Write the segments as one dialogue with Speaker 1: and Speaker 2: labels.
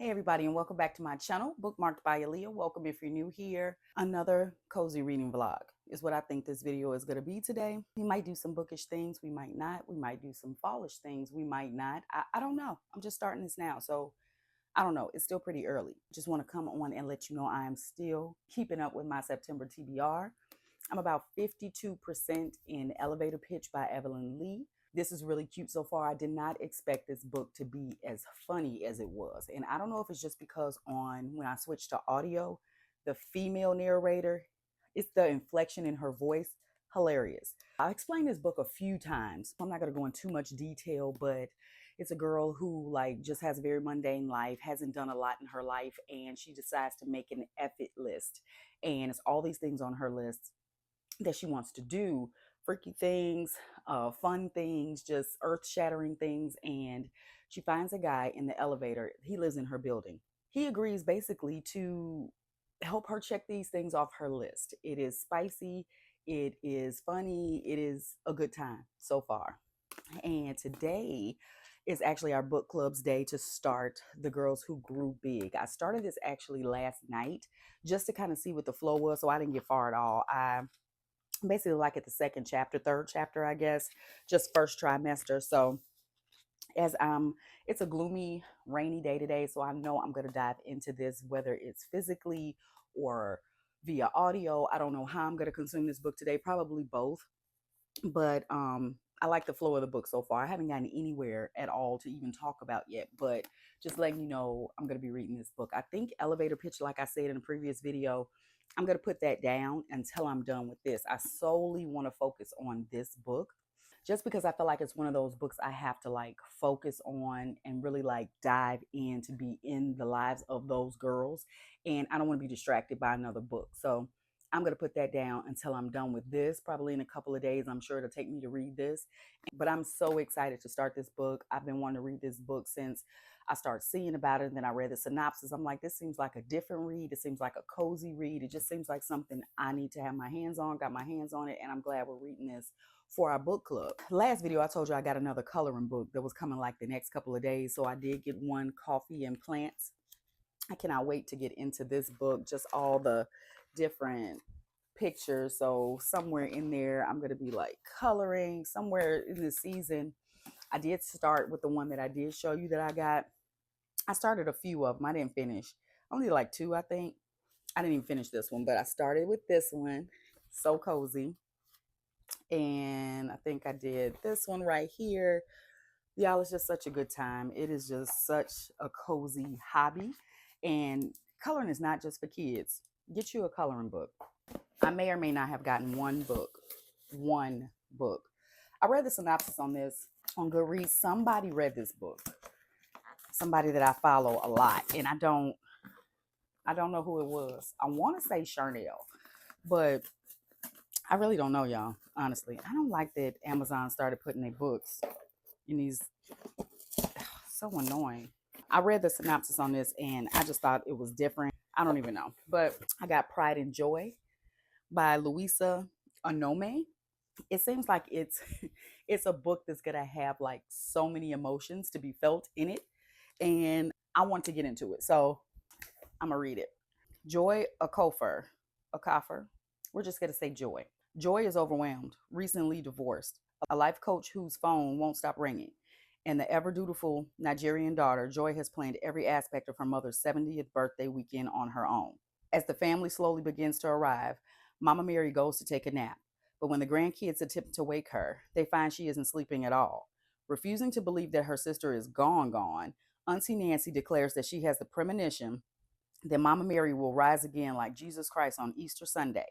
Speaker 1: Hey everybody, and welcome back to my channel, Bookmarked by Aaliyah. Welcome if you're new here. Another cozy reading vlog is what I think this video is going to be today. We might do some bookish things, we might not. We might do some fallish things, we might not. I don't know. I'm just starting this now, so I don't know. It's still pretty early. Just want to come on and let you know I am still keeping up with my September TBR. I'm about 52% in Elevator Pitch by Evelyn Lee. This is really cute so far. I did not expect this book to be as funny as it was. And I don't know if it's just because when I switched to audio, the female narrator, it's the inflection in her voice, hilarious. I've explained this book a few times. I'm not going to go into too much detail, but it's a girl who just has a very mundane life, hasn't done a lot in her life, and she decides to make an effort list. And it's all these things on her list that she wants to do, freaky things, fun things, just earth-shattering things. And she finds a guy in the elevator. He lives in her building. He agrees basically to help her check these things off her list. It is spicy, it is funny, it is a good time so far. And today is actually our book club's day to start The Girls Who Grew Big. I started this actually last night just to kind of see what the flow was, so I didn't get far at all. I basically at the third chapter, I guess, just first trimester. So it's a gloomy, rainy day today, so I know I'm going to dive into this, whether it's physically or via audio. I don't know how I'm going to consume this book today, probably both. But I like the flow of the book so far. I haven't gotten anywhere at all to even talk about yet, but just letting you know I'm going to be reading this book. I think Elevator Pitch, like I said in a previous video, I'm going to put that down until I'm done with this. I solely want to focus on this book just because I feel like it's one of those books I have to focus on and really dive in to be in the lives of those girls. And I don't want to be distracted by another book. So I'm going to put that down until I'm done with this. Probably in a couple of days, I'm sure it'll take me to read this. But I'm so excited to start this book. I've been wanting to read this book since I started seeing about it. And then I read the synopsis. I'm like, this seems like a different read. It seems like a cozy read. It just seems like something I need to have my hands on. Got my hands on it. And I'm glad we're reading this for our book club. Last video, I told you I got another coloring book that was coming the next couple of days. So I did get one, Coffee and Plants. I cannot wait to get into this book, just all the different pictures. So somewhere in there, I'm going to be coloring somewhere in the season. I did start with the one that I did show you that I got. I started a few of them. I didn't finish. Only two, I think. I didn't even finish this one, but I started with this one. So cozy. And I think I did this one right here. Y'all, it's just such a good time. It is just such a cozy hobby. And coloring is not just for kids. Get you a coloring book. I may or may not have gotten one book. I read the synopsis on this on Goodreads. Somebody read this book. Somebody that I follow a lot. And I don't know who it was. I want to say Charnel, but I really don't know, y'all. Honestly, I don't like that Amazon started putting their books in these. So annoying. I read the synopsis on this and I just thought it was different. I don't even know. But I got Pride and Joy by Louisa Onome. It seems like it's a book that's gonna have so many emotions to be felt in it, and I want to get into it, so I'm gonna read it. Joy Okofer. We're just gonna say Joy. Joy is overwhelmed, recently divorced, a life coach whose phone won't stop ringing, and the ever dutiful Nigerian daughter. Joy has planned every aspect of her mother's 70th birthday weekend on her own. As the family slowly begins to arrive, Mama Mary goes to take a nap. But when the grandkids attempt to wake her, they find she isn't sleeping at all. Refusing to believe that her sister is gone, Auntie Nancy declares that she has the premonition that Mama Mary will rise again like Jesus Christ on Easter Sunday.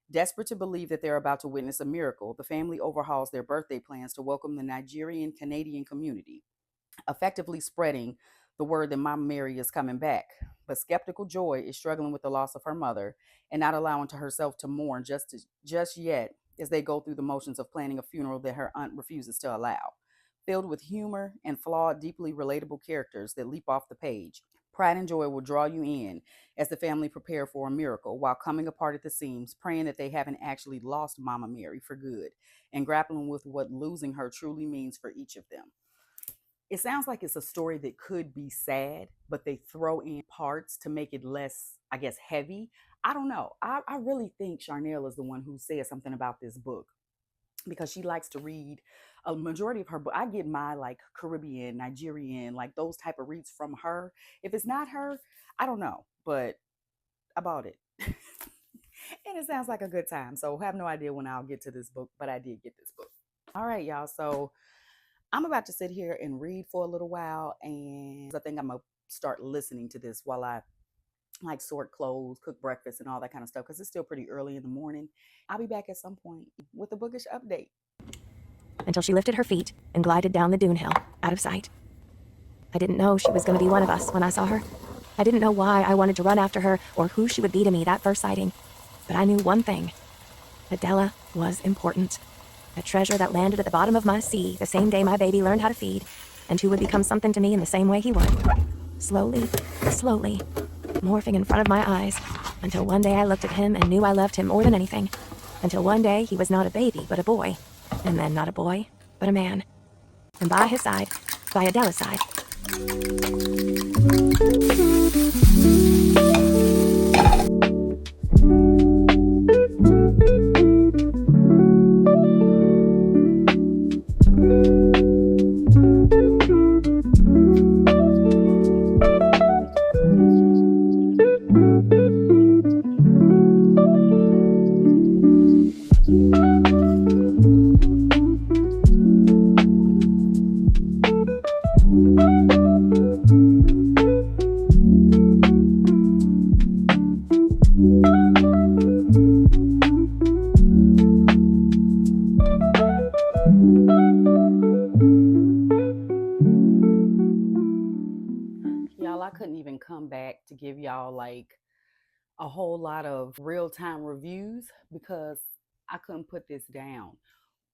Speaker 1: Desperate to believe that they're about to witness a miracle, the family overhauls their birthday plans to welcome the Nigerian Canadian community, effectively spreading the word that Mama Mary is coming back. But skeptical Joy is struggling with the loss of her mother and not allowing to herself to mourn just yet, as they go through the motions of planning a funeral that her aunt refuses to allow. Filled with humor and flawed, deeply relatable characters that leap off the page, Pride and Joy will draw you in as the family prepare for a miracle while coming apart at the seams, praying that they haven't actually lost Mama Mary for good and grappling with what losing her truly means for each of them. it sounds like it's a story that could be sad, but they throw in parts to make it less, I guess, heavy. I don't know. I really think Charnel is the one who said something about this book because she likes to read a majority of her book. I get my like Caribbean, Nigerian, like those type of reads from her. If it's not her, I don't know, but I bought it. And it sounds like a good time. So I have no idea when I'll get to this book, but I did get this book. All right, y'all. So I'm about to sit here and read for a little while, and I think I'm gonna start listening to this while I like sort clothes, cook breakfast, and all that kind of stuff because it's still pretty early in the morning. I'll be back at some point with a bookish update.
Speaker 2: Until she lifted her feet and glided down the dune hill, out of sight. I didn't know she was going to be one of us when I saw her. I didn't know why I wanted to run after her or who she would be to me that first sighting. But I knew one thing. Adela was important. A treasure that landed at the bottom of my sea the same day my baby learned how to feed, and who would become something to me in the same way he would. Slowly, slowly, morphing in front of my eyes, until one day I looked at him and knew I loved him more than anything. Until one day he was not a baby, but a boy. And then not a boy, but a man. And by his side, by Adela's side.
Speaker 1: Y'all, I couldn't even come back to give y'all like a whole lot of real-time reviews because I couldn't put this down.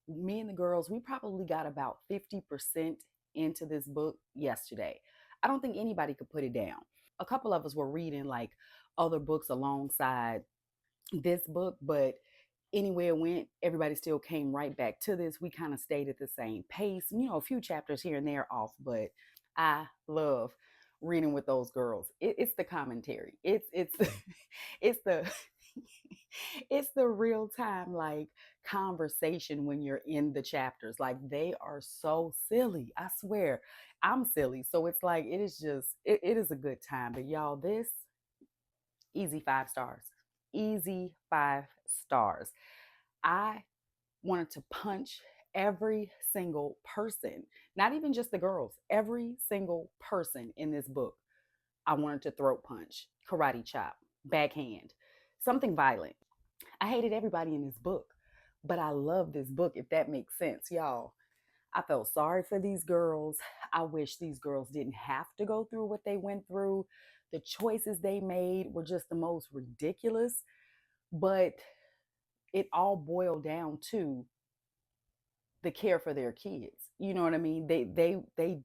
Speaker 1: Me and the girls, we probably got about 50% into this book yesterday. I don't think anybody could put it down. A couple of us were reading like other books alongside this book, but anywhere it went, everybody still came right back to this. We kind of stayed at the same pace, a few chapters here and there off, but I love reading with those girls. It's the commentary. It's it's the it's the real time like conversation when you're in the chapters. Like they are so silly. I swear, I'm silly. So it's like it is just it is a good time. But y'all, this easy 5 stars. Easy 5 stars. I wanted to punch every single person, not even just the girls, every single person in this book. I wanted to throat punch, karate chop, backhand, something violent. I hated everybody in this book, but I love this book, if that makes sense, y'all. I felt sorry for these girls. I wish these girls didn't have to go through what they went through. The choices they made were just the most ridiculous, but it all boiled down to the care for their kids. You know what I mean? They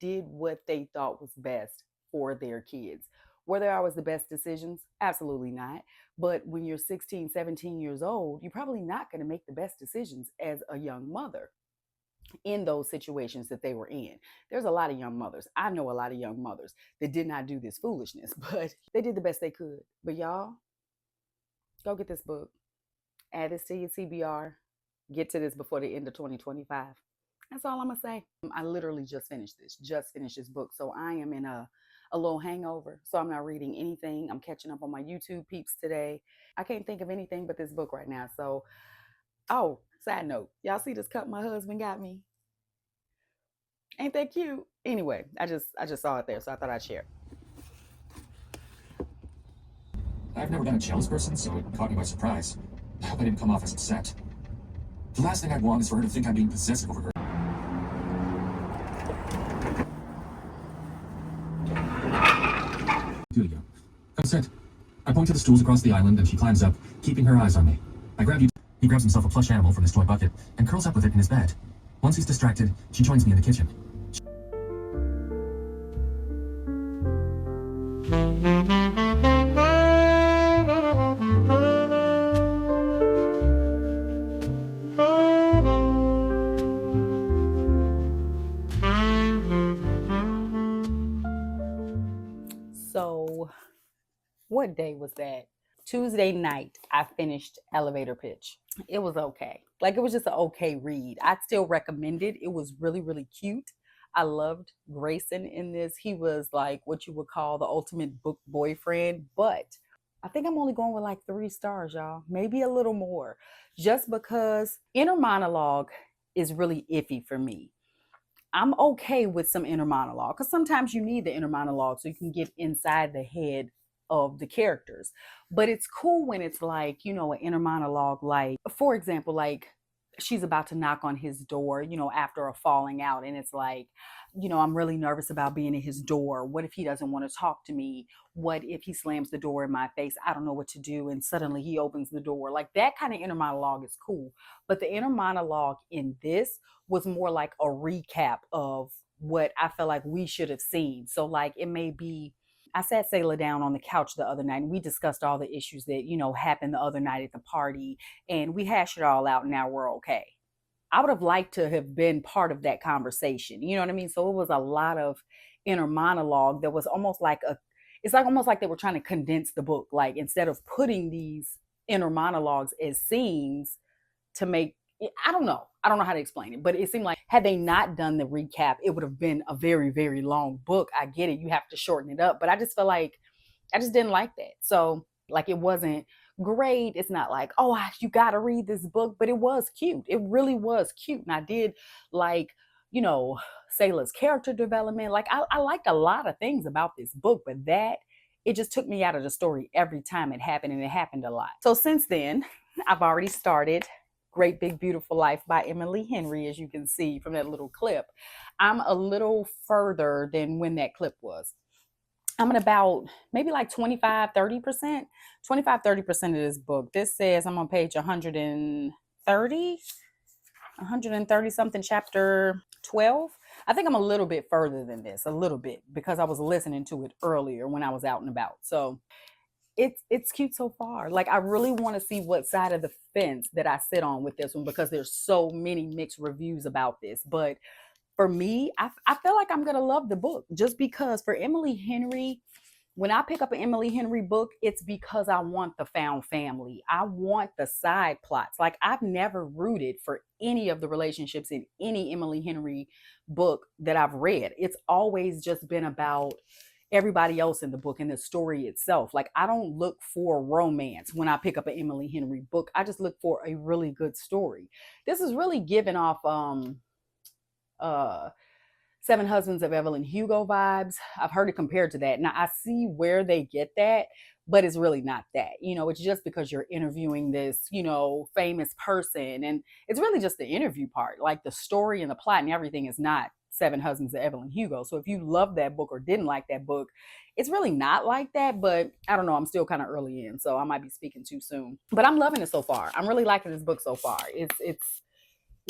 Speaker 1: did what they thought was best for their kids. Were there always the best decisions? Absolutely not. But when you're 16, 17 years old, you're probably not going to make the best decisions as a young mother in those situations that they were in. There's a lot of young mothers. I know a lot of young mothers that did not do this foolishness, but they did the best they could. But y'all, go get this book. Add this to your TBR. Get to this before the end of 2025. That's all I'm gonna say. I literally just finished this book. So I am in a little hangover. So I'm not reading anything. I'm catching up on my YouTube peeps today. I can't think of anything but this book right now. So, oh, side note, y'all see this cup my husband got me? Ain't that cute? Anyway, I just saw it there, so I thought I'd share.
Speaker 3: I've never been a jealous person, so it caught me by surprise. I hope I didn't come off as upset. The last thing I'd want is for her to think I'm being possessive over her. Julia, come sit. I point to the stools across the island and she climbs up, keeping her eyes on me. I grab you. He grabs himself a plush animal from his toy bucket and curls up with it in his bed. Once he's distracted, she joins me in the kitchen.
Speaker 1: what day was that? Tuesday night, I finished Elevator Pitch. It was okay. Like, it was just an okay read. I'd still recommend it. It was really, really cute. I loved Grayson in this. He was like what you would call the ultimate book boyfriend, but I think I'm only going with like 3 stars, y'all. Maybe a little more. Just because inner monologue is really iffy for me. I'm okay with some inner monologue because sometimes you need the inner monologue so you can get inside the head of the characters. But it's cool when it's like, you know, an inner monologue, like, for example, like she's about to knock on his door, you know, after a falling out. And it's like, you know, I'm really nervous about being at his door. What if he doesn't want to talk to me? What if he slams the door in my face? I don't know what to do. And suddenly he opens the door. Like, that kind of inner monologue is cool. But the inner monologue in this was more like a recap of what I felt like we should have seen. So like, it may be, I sat Sayla down on the couch the other night and we discussed all the issues that, you know, happened the other night at the party, and we hashed it all out and now we're okay. I would have liked to have been part of that conversation. You know what I mean? So it was a lot of inner monologue that was almost like it's like almost like they were trying to condense the book. Like, instead of putting these inner monologues as scenes to make, I don't know how to explain it, but it seemed like had they not done the recap, it would have been a very, very long book. I get it. You have to shorten it up, but I just felt like I just didn't like that. So like, it wasn't great. It's not like, oh, you got to read this book, but it was cute. It really was cute. And I did like, you know, Sayla's character development. Like, I liked a lot of things about this book, but that, it just took me out of the story every time it happened, and it happened a lot. So since then, I've already started Great Big Beautiful Life by Emily Henry, as you can see from that little clip. I'm a little further than when that clip was. I'm at about maybe like 25-30%. 25-30% of this book. This says I'm on page 130 something, chapter 12. I think I'm a little bit further than this, a little bit, because I was listening to it earlier when I was out and about. So it's cute so far. Like, I really want to see what side of the fence that I sit on with this one, because there's so many mixed reviews about this. But for me, I feel like I'm gonna love the book, just because for Emily Henry, when I pick up an Emily Henry book, it's because I want the found family. I want the side plots. Like, I've never rooted for any of the relationships in any Emily Henry book that I've read. It's always just been about everybody else in the book and the story itself. Like, I don't look for romance when I pick up an Emily Henry book. I just look for a really good story. This is really giving off Seven Husbands of Evelyn Hugo vibes. I've heard it compared to that. Now, I see where they get that, but it's really not that. You know, it's just because you're interviewing this, you know, famous person, and it's really just the interview part. Like, the story and the plot and everything is not Seven Husbands of Evelyn Hugo. So if you love that book or didn't like that book, it's really not like that. But I don't know, I'm still kind of early in, so I might be speaking too soon. But I'm loving it so far. I'm really liking this book so far.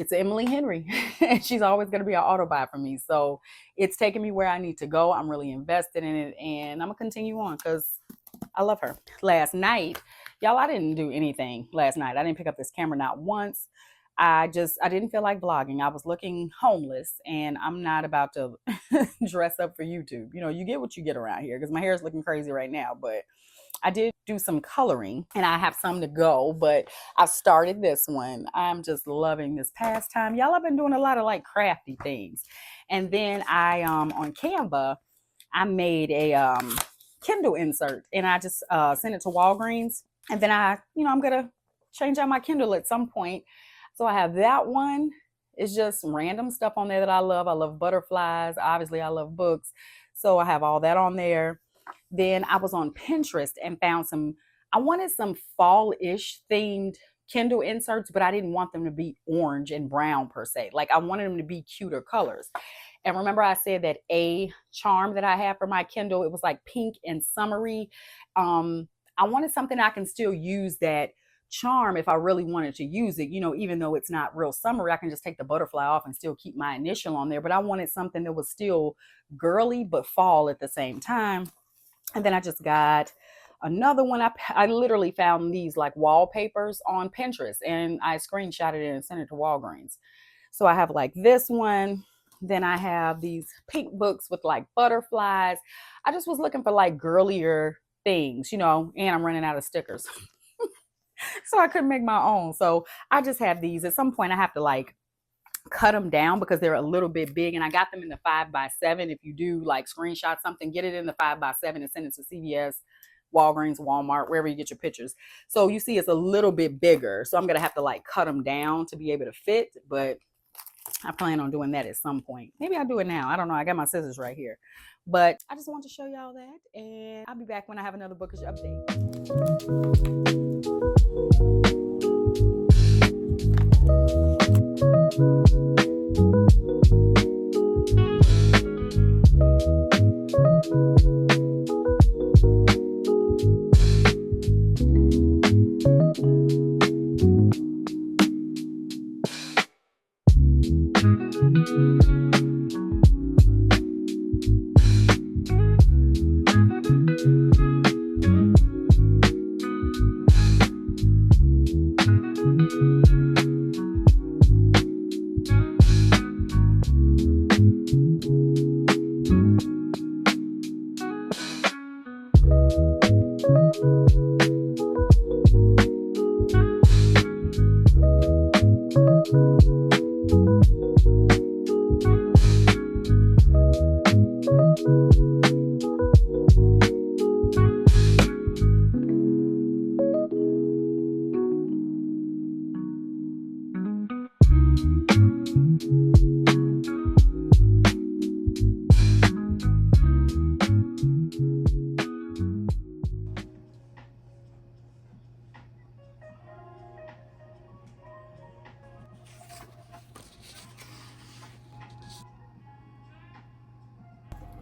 Speaker 1: It's Emily Henry, and she's always going to be an auto buy for me. So it's taking me where I need to go. I'm really invested in it, and I'm going to continue on because I love her. Last night, y'all, I didn't do anything last night. I didn't pick up this camera not once. I didn't feel like vlogging. I was looking homeless, and I'm not about to dress up for YouTube. You know, you get what you get around here, because my hair is looking crazy right now, but I did do some coloring, and I have some to go, but I started this one. I'm just loving this pastime. Y'all, I've been doing a lot of like crafty things. And then I, on Canva, I made a Kindle insert, and I just sent it to Walgreens. And then I'm going to change out my Kindle at some point. So I have that one. It's just random stuff on there that I love. I love butterflies. Obviously, I love books. So I have all that on there. Then I was on Pinterest and found I wanted some fall-ish themed Kindle inserts, but I didn't want them to be orange and brown per se. Like, I wanted them to be cuter colors. And remember I said that a charm that I have for my Kindle, it was like pink and summery. I wanted something I can still use that charm if I really wanted to use it, you know, even though it's not real summery, I can just take the butterfly off and still keep my initial on there. But I wanted something that was still girly but fall at the same time. And then I just got another one. I literally found these like wallpapers on Pinterest, and I screenshotted it and sent it to Walgreens. So I have like this one. Then I have these pink books with like butterflies. I just was looking for like girlier things, you know, and I'm running out of stickers. So I couldn't make my own. So I just have these. At some point I have to like cut them down because they're a little bit big, and I got them in the 5x7. If you do like screenshot something, get it in the 5x7 and send it to CVS, Walgreens, Walmart, wherever you get your pictures. So you see it's a little bit bigger, so I'm gonna have to like cut them down to be able to fit, but I plan on doing that at some point. Maybe I'll do it now. I don't know. I got my scissors right here, but I just want to show y'all that, and I'll be back when I have another bookish update.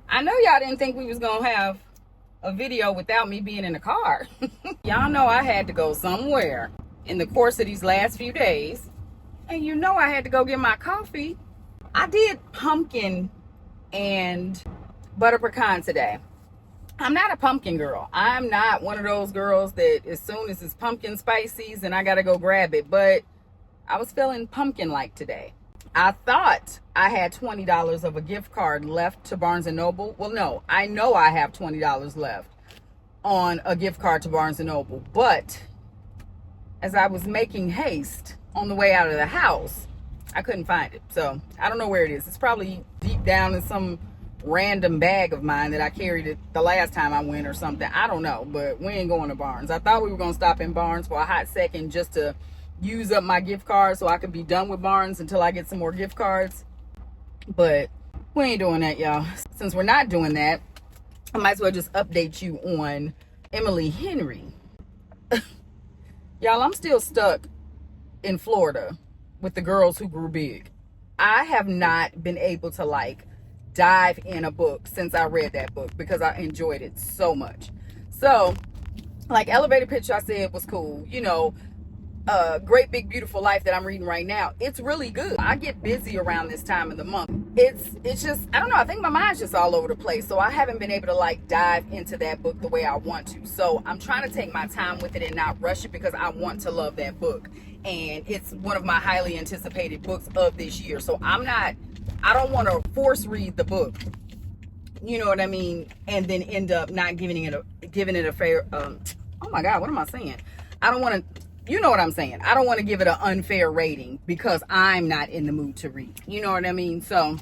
Speaker 1: I know y'all didn't think we was gonna have a video without me being in the car. Y'all know I had to go somewhere in the course of these last few days, and you know I had to go get my coffee. I did pumpkin and butter pecan today. I'm not a pumpkin girl. I'm not one of those girls that as soon as it's pumpkin spice season, I gotta go grab it, but I was feeling pumpkin like today. I thought I had $20 of a gift card left to Barnes & Noble. Well, no, I know I have $20 left on a gift card to Barnes & Noble. But as I was making haste on the way out of the house, I couldn't find it. So I don't know where it is. It's probably deep down in some random bag of mine that I carried it the last time I went or something. I don't know, but we ain't going to Barnes. I thought we were going to stop in Barnes for a hot second just to use up my gift card so I could be done with Barnes until I get some more gift cards, but we ain't doing that, y'all. Since we're not doing that, I might as well just update you on Emily Henry. Y'all, I'm still stuck in Florida with the Girls Who Grew Big. I have not been able to like dive in a book since I read that book because I enjoyed it so much. So like Elevator Pitch, I said was cool, you know. Great Big Beautiful Life that I'm reading right now, it's really good. I get busy around this time of the month. It's just, I don't know, I think my mind's just all over the place, so I haven't been able to like dive into that book the way I want to. So I'm trying to take my time with it and not rush it because I want to love that book, and it's one of my highly anticipated books of this year. So I don't want to force read the book, you know what I mean, and then end up not giving it a fair oh my god, what am I saying? I don't want to, you know what I'm saying, I don't want to give it an unfair rating because I'm not in the mood to read, you know what I mean? So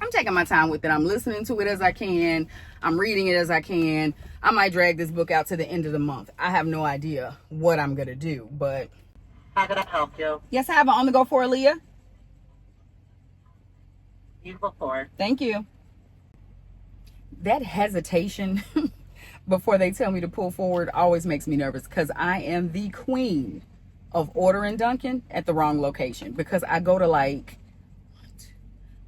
Speaker 1: I'm taking my time with it. I'm listening to it as I can, I'm reading it as I can. I might drag this book out to the end of the month. I have no idea what I'm gonna do, but
Speaker 4: how can I help you?
Speaker 1: yes, I have an on the go for Aaliyah.
Speaker 4: You go for it.
Speaker 1: Thank you. That hesitation before they tell me to pull forward always makes me nervous because I am the queen of ordering Dunkin' at the wrong location because I go to like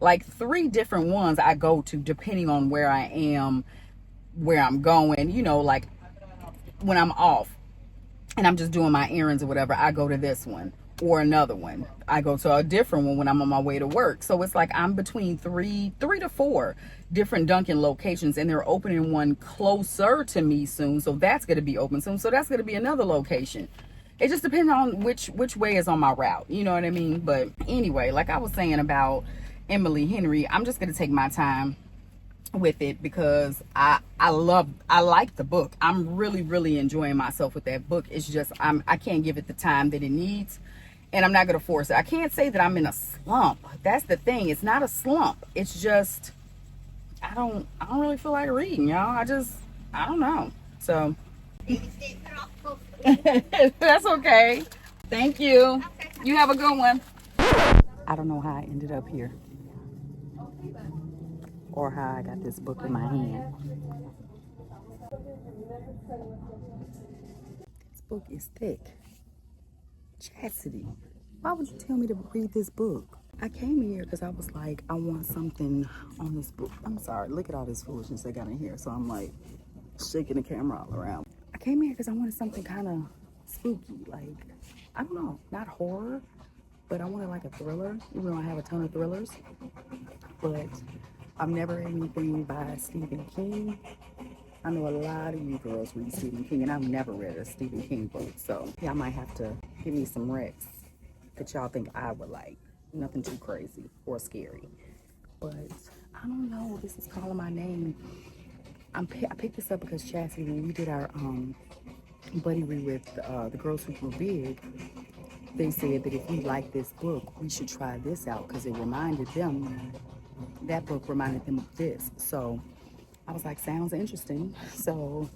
Speaker 1: 3 different ones I go to depending on where I am, where I'm going, you know, like when I'm off and I'm just doing my errands or whatever, I go to this one or another one. I go to a different one when I'm on my way to work. So it's like I'm between three to 4 different Dunkin' locations, and they're opening one closer to me soon. So that's going to be open soon. So that's going to be another location. It just depends on which way is on my route. You know what I mean? But anyway, like I was saying about Emily Henry, I'm just going to take my time with it because I like the book. I'm really enjoying myself with that book. It's just I can't give it the time that it needs, and I'm not gonna force it. I can't say that I'm in a slump. That's the thing. It's not a slump. It's just I don't really feel like reading, y'all. I don't know. So that's okay. Thank you. You have a good one. I don't know how I ended up here or how I got this book in my hand. This book is thick. Chastity. Why would you tell me to read this book? I came here because I was like, I want something on this book. I'm sorry, look at all this foolishness they got in here. So I'm like shaking the camera all around. I came here because I wanted something kind of spooky, like, I don't know, not horror, but I wanted like a thriller, even though I have a ton of thrillers. But I've never read anything by Stephen King. I know a lot of you girls read Stephen King, and I've never read a Stephen King book. So y'all might have to give me some recs that y'all think I would like. Nothing too crazy or scary. But I don't know, this is calling my name. I picked this up because Chastity, when we did our buddy read with the Girls Who Grew Big, they said that if we like this book, we should try this out because it reminded them, that book reminded them of this. So I was like, sounds interesting. So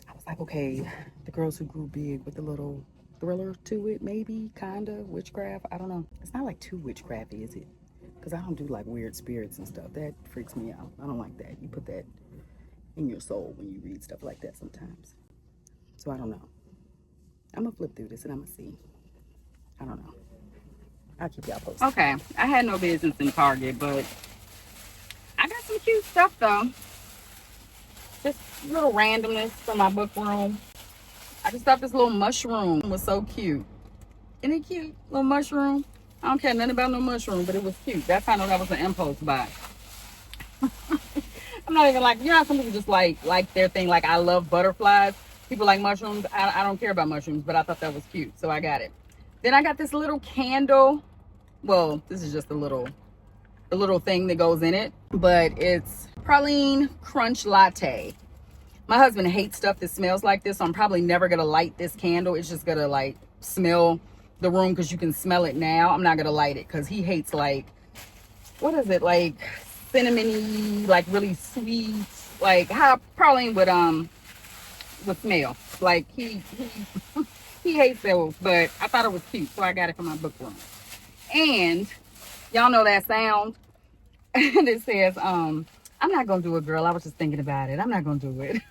Speaker 1: I was like, okay, the Girls Who Grew Big with a little thriller to it, maybe, kind of, witchcraft. I don't know. It's not like too witchcrafty, is it? Because I don't do like weird spirits and stuff. That freaks me out. I don't like that. You put that in your soul when you read stuff like that sometimes. So I don't know. I'm gonna flip through this and I'm gonna see. I don't know. I'll keep y'all posted. Okay, I had no business in Target, but I got some cute stuff though. Just little randomness for my book room. I just thought this little mushroom was so cute. Isn't it cute? Little mushroom. I don't care nothing about no mushroom, but it was cute. That's how I know that was an impulse buy. I'm not even like, you know, some people just like their thing. Like, I love butterflies. People like mushrooms. I don't care about mushrooms, but I thought that was cute, so I got it. Then I got this little candle. Well, this is just the little thing that goes in it, but it's praline crunch latte. My husband hates stuff that smells like this, so I'm probably never gonna light this candle. It's just gonna like smell the room because you can smell it now. I'm not gonna light it because he hates, like, what is it, like cinnamony, like really sweet, like how praline would smell. Like he hates those, but I thought it was cute, so I got it for my book room. And y'all know that sound that says I'm not gonna do it, girl. I was just thinking about it. I'm not gonna do it.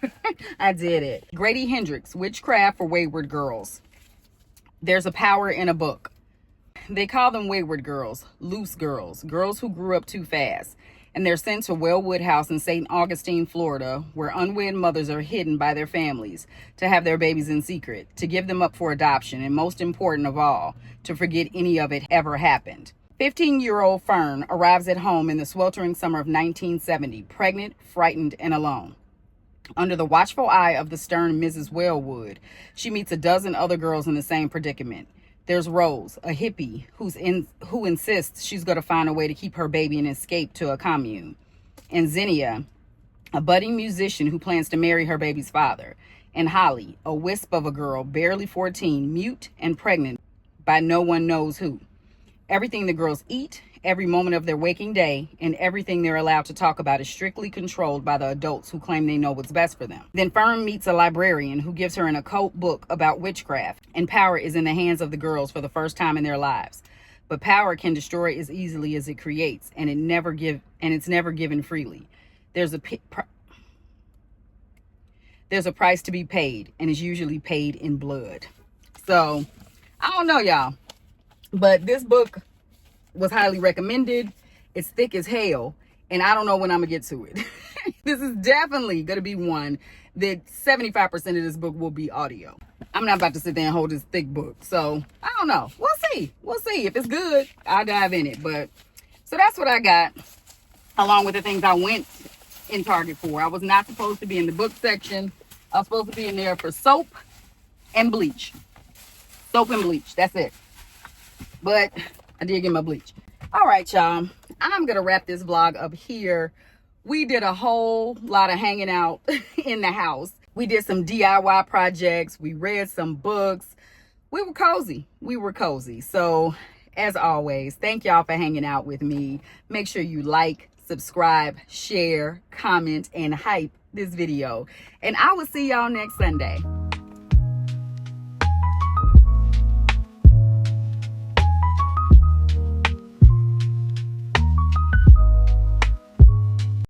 Speaker 1: I did it. Grady Hendrix, Witchcraft for Wayward Girls. There's a power in a book. They call them wayward girls, loose girls, girls who grew up too fast. And they're sent to Wellwood House in St. Augustine, Florida, where unwed mothers are hidden by their families to have their babies in secret, to give them up for adoption, and most important of all, to forget any of it ever happened. 15-year-old Fern arrives at home in the sweltering summer of 1970, pregnant, frightened, and alone. Under the watchful eye of the stern Mrs. Wellwood, she meets a dozen other girls in the same predicament. There's Rose, a hippie who insists she's going to find a way to keep her baby and escape to a commune. And Zinnia, a budding musician who plans to marry her baby's father. And Holly, a wisp of a girl, barely 14, mute and pregnant by no one knows who. Everything the girls eat, every moment of their waking day, and everything they're allowed to talk about is strictly controlled by the adults who claim they know what's best for them. Then Fern meets a librarian who gives her an occult book about witchcraft, and power is in the hands of the girls for the first time in their lives. But power can destroy as easily as it creates, and it's never given freely. There's a price to be paid, and it's usually paid in blood. So, I don't know, y'all. But this book was highly recommended. It's thick as hell, and I don't know when I'm gonna get to it. This is definitely gonna be one that 75% of this book will be audio. I'm not about to sit there and hold this thick book, so I don't know. We'll see. If it's good, I'll dive in it. But so that's what I got, along with the things I went in Target for. I was not supposed to be in the book section. I was supposed to be in there for soap and bleach. Soap and bleach, that's it. But I did get my bleach. All right, y'all. I'm going to wrap this vlog up here We did a whole lot of hanging out in the house. We did some DIY projects. We read some books. We were cozy. We were cozy. So as always, thank y'all for hanging out with me. Make sure you like, subscribe, share, comment, and hype this video. And I will see y'all next Sunday.